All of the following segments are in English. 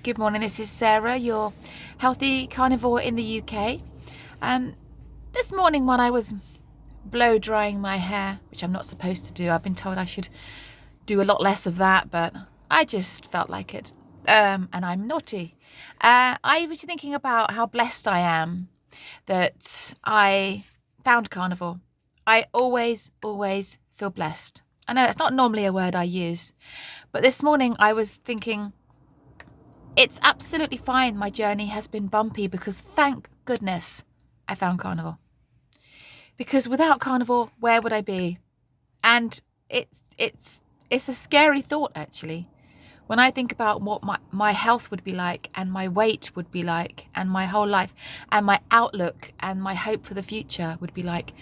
Good morning, this is Sarah, your healthy carnivore in the UK. This morning when I was blow drying my hair, which I'm not supposed to do, I've been told I should do a lot less of that, but I just felt like it. And I'm naughty. I was thinking about how blessed I am that I found carnivore. I always feel blessed. I know it's not normally a word I use, but this morning I was thinking it's absolutely fine. My journey has been bumpy because thank goodness I found carnivore. Because without carnivore, where would I be? And it's a scary thought, actually. When I think about what my health would be like and my weight would be like and my whole life and my outlook and my hope for the future would be like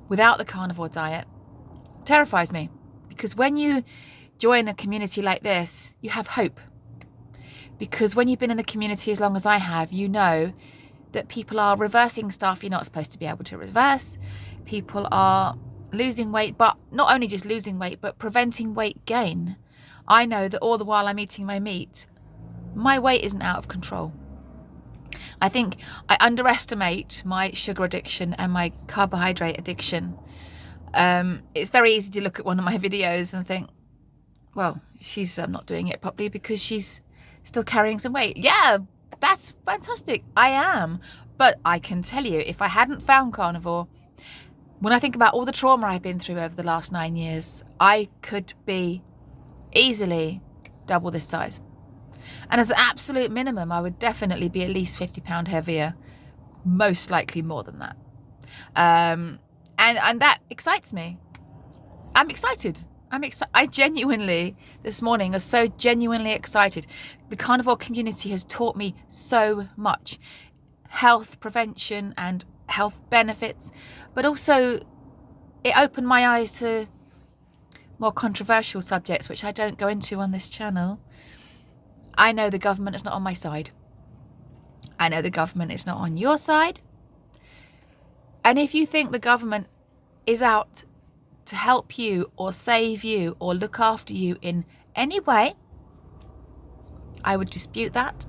without the carnivore diet, it terrifies me. Because when you join a community like this, you have hope. Because when you've been in the community as long as I have, you know that people are reversing stuff you're not supposed to be able to reverse. People are losing weight, but not only just losing weight, but preventing weight gain. I know that all the while I'm eating my meat, my weight isn't out of control. I think I underestimate my sugar addiction and my carbohydrate addiction. It's very easy to look at one of my videos and think, well, she's not doing it properly because she's still carrying some weight. Yeah, that's fantastic. I am. But I can tell you, if I hadn't found carnivore, when I think about all the trauma I've been through over the last 9 years, I could be easily double this size. And as an absolute minimum, I would definitely be at least 50 pounds heavier, most likely more than that. And that excites me. I'm excited. I genuinely, this morning, was so genuinely excited. The carnivore community has taught me so much. Health prevention and health benefits, but also it opened my eyes to more controversial subjects, which I don't go into on this channel. I know the government is not on my side. I know the government is not on your side. And if you think the government is out to help you or save you or look after you in any way, I would dispute that.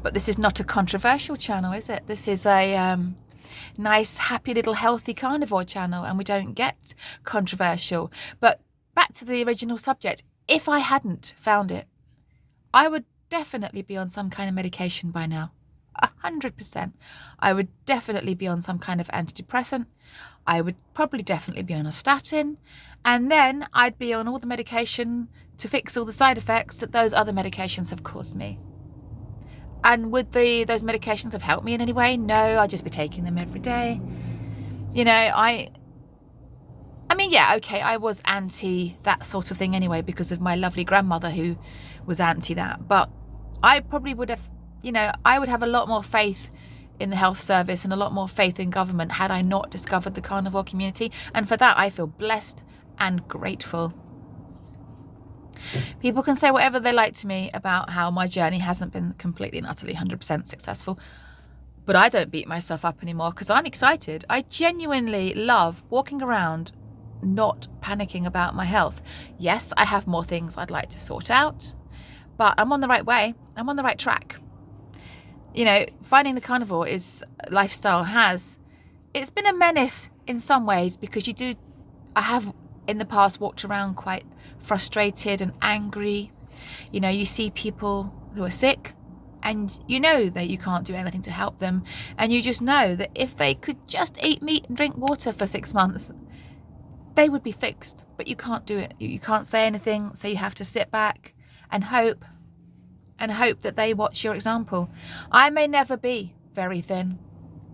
But this is not a controversial channel, is it? This is a nice, happy little healthy carnivore channel, and we don't get controversial. But back to the original subject, if I hadn't found it, I would definitely be on some kind of medication by now. 100%. I would definitely be on some kind of antidepressant. I would probably definitely be on a statin. And then I'd be on all the medication to fix all the side effects that those other medications have caused me. And would those medications have helped me in any way? No, I'd just be taking them every day. You know, I mean, yeah, okay, I was anti that sort of thing anyway because of my lovely grandmother who was anti that. But I probably would have, I would have a lot more faith in the health service and a lot more faith in government had I not discovered the carnivore community. And for that, I feel blessed and grateful. People can say whatever they like to me about how my journey hasn't been completely and utterly 100% successful. But I don't beat myself up anymore because I'm excited. I genuinely love walking around not panicking about my health. Yes, I have more things I'd like to sort out, but I'm on the right way. I'm on the right track. Finding the carnivore lifestyle it's been a menace in some ways because I have in the past walked around quite frustrated and angry. You see people who are sick and you know that you can't do anything to help them. And you just know that if they could just eat meat and drink water for 6 months, they would be fixed, but you can't do it. You can't say anything. So you have to sit back and hope that they watch your example. I may never be very thin.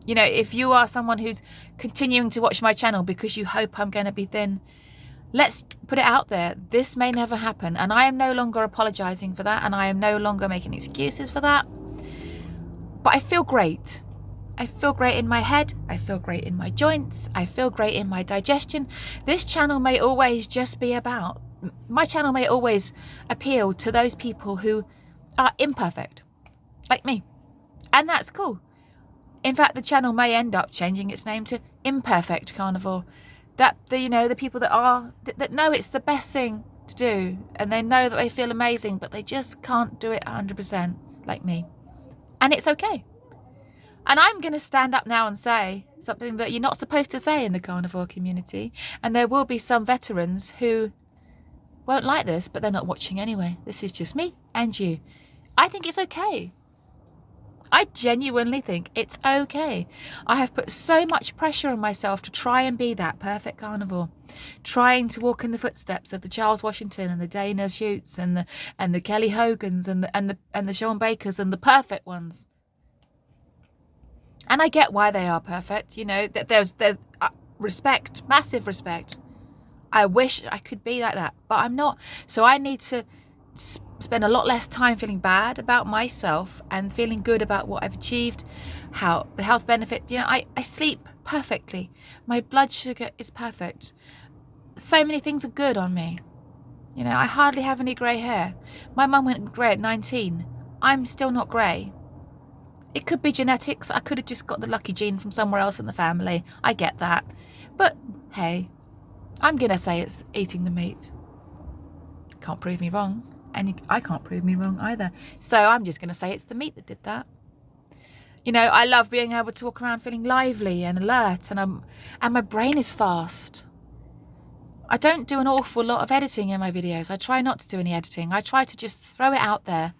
If you are someone who's continuing to watch my channel because you hope I'm going to be thin, let's put it out there. This may never happen. And I am no longer apologizing for that. And I am no longer making excuses for that. But I feel great. I feel great in my head. I feel great in my joints. I feel great in my digestion. This channel may always my channel may always appeal to those people who are imperfect, like me. And that's cool. In fact, the channel may end up changing its name to Imperfect Carnivore. That the people that know it's the best thing to do, and they know that they feel amazing, but they just can't do it 100%. like me. And it's okay. And I'm going to stand up now and say something that you're not supposed to say in the carnivore community. And there will be some veterans who won't like this, but they're not watching anyway. This is just me and you. I think it's okay. I genuinely think it's okay. I have put so much pressure on myself to try and be that perfect carnivore, trying to walk in the footsteps of the Charles Washington and the Dana Shoots and the Kelly Hogans and the Sean Bakers and the perfect ones. And I get why they are perfect. You know, that there's respect, massive respect. I wish I could be like that, but I'm not. So I need to spend a lot less time feeling bad about myself and feeling good about what I've achieved, how the health benefit. You know, I sleep perfectly. My blood sugar is perfect. So many things are good on me. You know, I hardly have any grey hair. My mum went grey at 19. I'm still not grey. It could be genetics. I could have just got the lucky gene from somewhere else in the family. I get that. But hey, I'm going to say it's eating the meat. Can't prove me wrong. And I can't prove me wrong either. So I'm just going to say it's the meat that did that. You know, I love being able to walk around feeling lively and alert, and my brain is fast. I don't do an awful lot of editing in my videos. I try not to do any editing. I try to just throw it out there.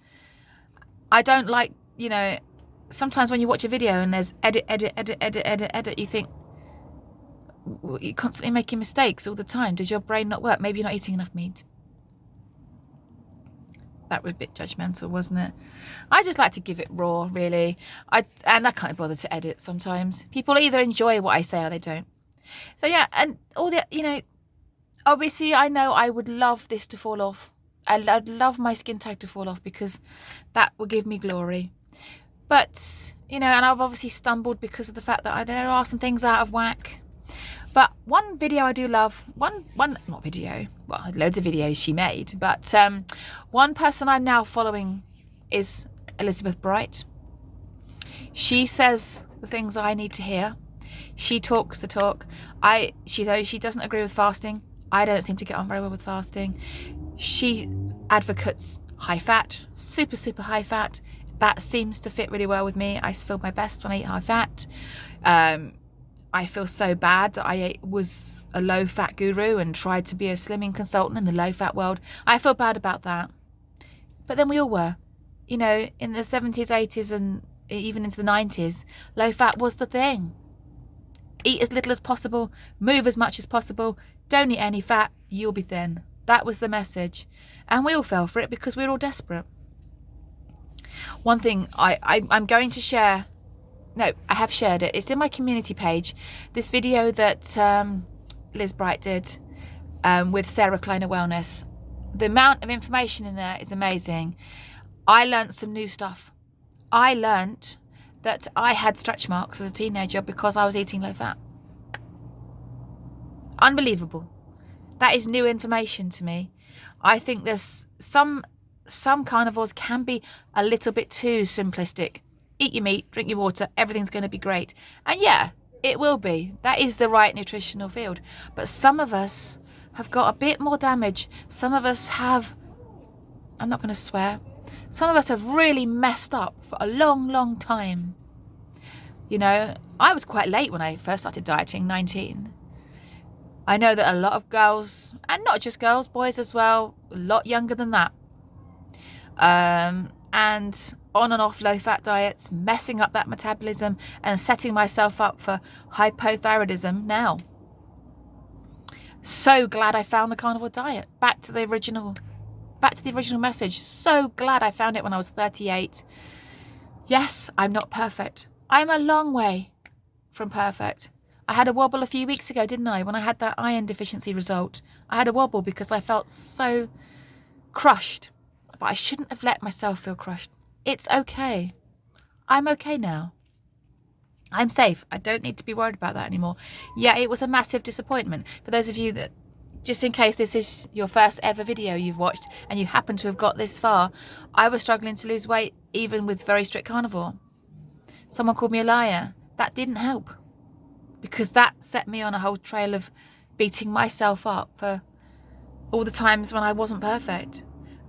I don't like, you know, sometimes when you watch a video and there's edit, you think, you're constantly making mistakes all the time. Does your brain not work? Maybe you're not eating enough meat. That was a bit judgmental, wasn't it? I just like to give it raw, really. And I can't bother to edit sometimes. People either enjoy what I say or they don't. So yeah, and all the, you know, obviously I know I would love this to fall off. I'd love my skin tag to fall off because that would give me glory. But, you know, and I've obviously stumbled because of the fact that there are some things out of whack. But one video I do love, not video, well, loads of videos she made, but one person I'm now following is Elizabeth Bright. She says the things I need to hear. She talks the talk. She doesn't agree with fasting. I don't seem to get on very well with fasting. She advocates high fat, super, super high fat. That seems to fit really well with me. I feel my best when I eat high fat. I feel so bad that I was a low-fat guru and tried to be a slimming consultant in the low-fat world. I feel bad about that. But then we all were. You know, in the 70s, 80s, and even into the 90s, low-fat was the thing. Eat as little as possible, move as much as possible, don't eat any fat, you'll be thin. That was the message. And we all fell for it because we were all desperate. One thing I'm going to share... No, I have shared it. It's in my community page. This video that Liz Bright did with Sarah Kleiner Wellness. The amount of information in there is amazing. I learnt some new stuff. I learnt that I had stretch marks as a teenager because I was eating low fat. Unbelievable. That is new information to me. I think there's some carnivores can be a little bit too simplistic. Eat your meat, drink your water, everything's going to be great. And yeah, it will be. That is the right nutritional field. But some of us have got a bit more damage. Some of us have, I'm not going to swear, some of us have really messed up for a long, long time. You know, I was quite late when I first started dieting, 19. I know that a lot of girls, and not just girls, boys as well, a lot younger than that. And on and off low-fat diets, messing up that metabolism and setting myself up for hypothyroidism now. So glad I found the carnivore diet. Back to the original message. So glad I found it when I was 38. Yes, I'm not perfect. I'm a long way from perfect. I had a wobble a few weeks ago, didn't I? When I had that iron deficiency result. I had a wobble because I felt so crushed. But I shouldn't have let myself feel crushed. It's okay. I'm okay now. I'm safe. I don't need to be worried about that anymore. Yeah, it was a massive disappointment. For those of you that, just in case this is your first ever video you've watched and you happen to have got this far, I was struggling to lose weight even with very strict carnivore. Someone called me a liar. That didn't help because that set me on a whole trail of beating myself up for all the times when I wasn't perfect.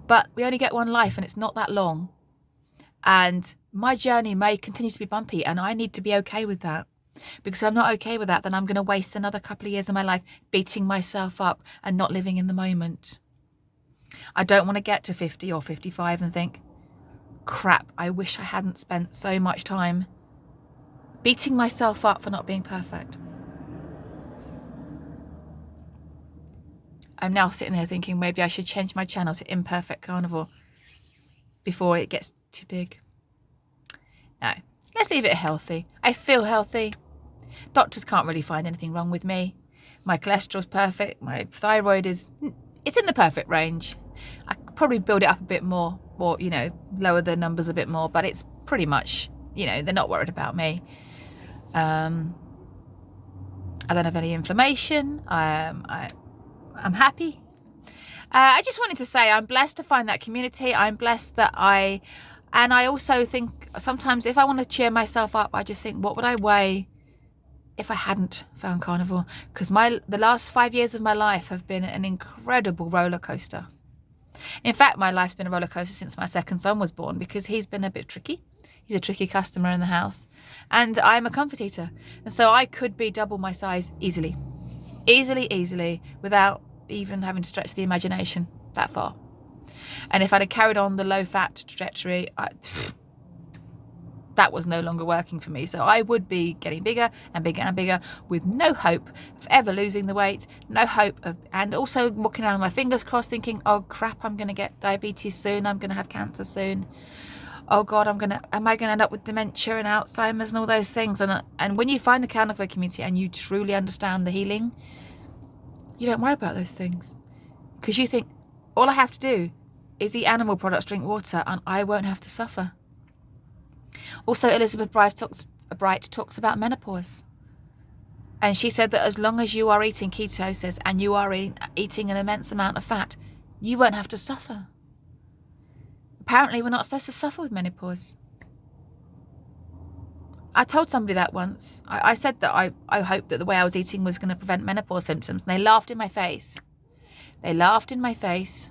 But we only get one life and it's not that long. And my journey may continue to be bumpy, and I need to be okay with that. Because if I'm not okay with that, then I'm going to waste another couple of years of my life beating myself up and not living in the moment. I don't want to get to 50 or 55 and think, crap, I wish I hadn't spent so much time beating myself up for not being perfect. I'm now sitting there thinking maybe I should change my channel to Imperfect Carnivore before it gets too big. No, let's leave it healthy. I feel healthy. Doctors can't really find anything wrong with me. My cholesterol's perfect. My thyroid it's in the perfect range. I could probably build it up a bit more, or, you know, lower the numbers a bit more, but it's pretty much, you know, they're not worried about me. I don't have any inflammation. I'm happy. I just wanted to say I'm blessed to find that community. I'm blessed that I also think sometimes if I want to cheer myself up, I just think, what would I weigh if I hadn't found Carnivore? Because the last 5 years of my life have been an incredible roller coaster. In fact, my life's been a roller coaster since my second son was born, because he's been a bit tricky. He's a tricky customer in the house, and I'm a comfort eater, and so I could be double my size easily, without even having to stretch the imagination that far. And if I'd have carried on the low fat trajectory, that was no longer working for me. So I would be getting bigger and bigger and bigger, with no hope of ever losing the weight, no hope of, and also walking around with my fingers crossed thinking, oh crap, I'm going to get diabetes soon, I'm going to have cancer soon. Oh God, am I going to end up with dementia and Alzheimer's and all those things? And when you find the Carnivore community and you truly understand the healing, you don't worry about those things, because you think, all I have to do is eat animal products, drink water, and I won't have to suffer. Also, Elizabeth Bright talks about menopause. And she said that as long as you are eating ketosis and you are eating an immense amount of fat, you won't have to suffer. Apparently, we're not supposed to suffer with menopause. I told somebody that once. I said that I hoped that the way I was eating was going to prevent menopause symptoms. And they laughed in my face. They laughed in my face.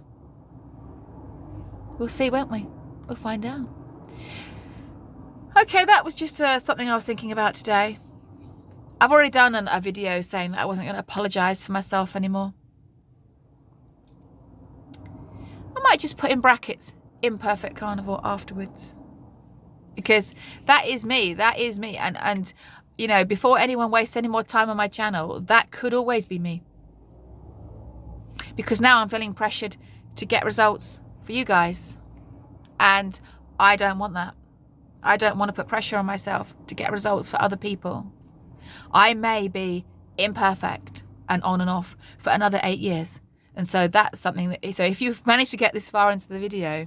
We'll see, won't we? We'll find out. Okay, that was just something I was thinking about today. I've already done a video saying that I wasn't going to apologise for myself anymore. I might just put in brackets, Imperfect Carnivore, afterwards. Because that is me. And you know, before anyone wastes any more time on my channel, that could always be me. Because now I'm feeling pressured to get results for you guys. And I don't want that. I don't want to put pressure on myself to get results for other people. I may be imperfect and on and off for another 8 years. And so that's something that, so if you've managed to get this far into the video,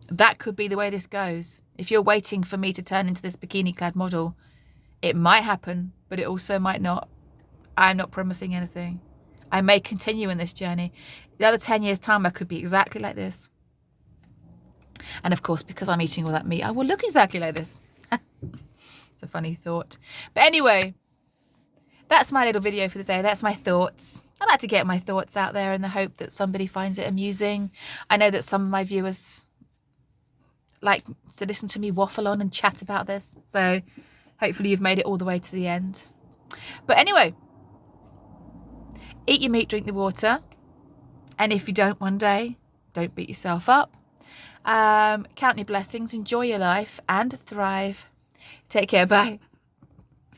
that could be the way this goes. If you're waiting for me to turn into this bikini clad model, it might happen, but it also might not. I'm not promising anything. I may continue in this journey. The other 10 years time, I could be exactly like this. And of course, because I'm eating all that meat, I will look exactly like this. It's a funny thought. But anyway, that's my little video for the day. That's my thoughts. I like to get my thoughts out there in the hope that somebody finds it amusing. I know that some of my viewers like to listen to me waffle on and chat about this. So hopefully you've made it all the way to the end. But anyway, eat your meat, drink the water. And if you don't one day, don't beat yourself up. Count your blessings, enjoy your life and thrive. Take care, bye.